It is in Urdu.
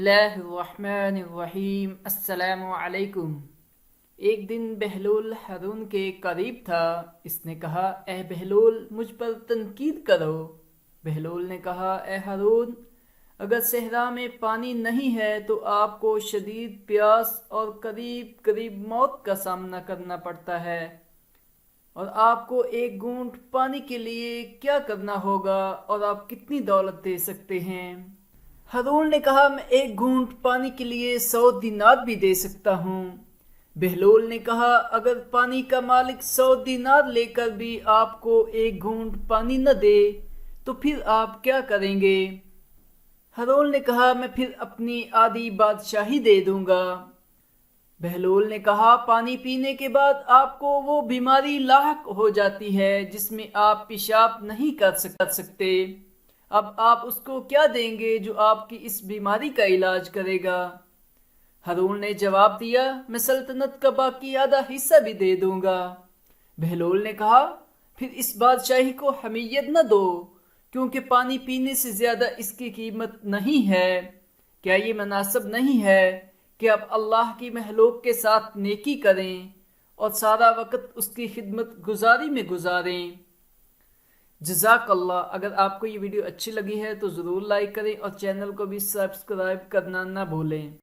اللہ الرحمن الرحیم۔ السلام علیکم۔ ایک دن بہلول ہارون کے قریب تھا۔ اس نے کہا، اے بہلول، مجھ پر تنقید کرو۔ بہلول نے کہا، اے ہارون، اگر صحرا میں پانی نہیں ہے تو آپ کو شدید پیاس اور قریب قریب موت کا سامنا کرنا پڑتا ہے، اور آپ کو ایک گھونٹ پانی کے لیے کیا کرنا ہوگا، اور آپ کتنی دولت دے سکتے ہیں؟ ہارون نے کہا، میں ایک گھونٹ پانی کے لیے 100 دینار بھی دے سکتا ہوں۔ بہلول نے کہا، اگر پانی کا مالک 100 دینار لے کر بھی آپ کو ایک گھونٹ پانی نہ دے تو پھر آپ کیا کریں گے؟ ہارون نے کہا، میں پھر اپنی آدھی بادشاہی دے دوں گا۔ بہلول نے کہا، پانی پینے کے بعد آپ کو وہ بیماری لاحق ہو جاتی ہے جس میں آپ پیشاب نہیں کر سکتے، اب آپ اس کو کیا دیں گے جو آپ کی اس بیماری کا علاج کرے گا؟ ہارون نے جواب دیا، میں سلطنت کا باقی آدھا حصہ بھی دے دوں گا۔ بہلول نے کہا، پھر اس بادشاہی کو حمیت نہ دو، کیونکہ پانی پینے سے زیادہ اس کی قیمت نہیں ہے۔ کیا یہ مناسب نہیں ہے کہ آپ اللہ کی مخلوق کے ساتھ نیکی کریں اور سارا وقت اس کی خدمت گزاری میں گزاریں؟ جزاک اللہ۔ اگر آپ کو یہ ویڈیو اچھی لگی ہے تو ضرور لائک کریں اور چینل کو بھی سبسکرائب کرنا نہ بھولیں۔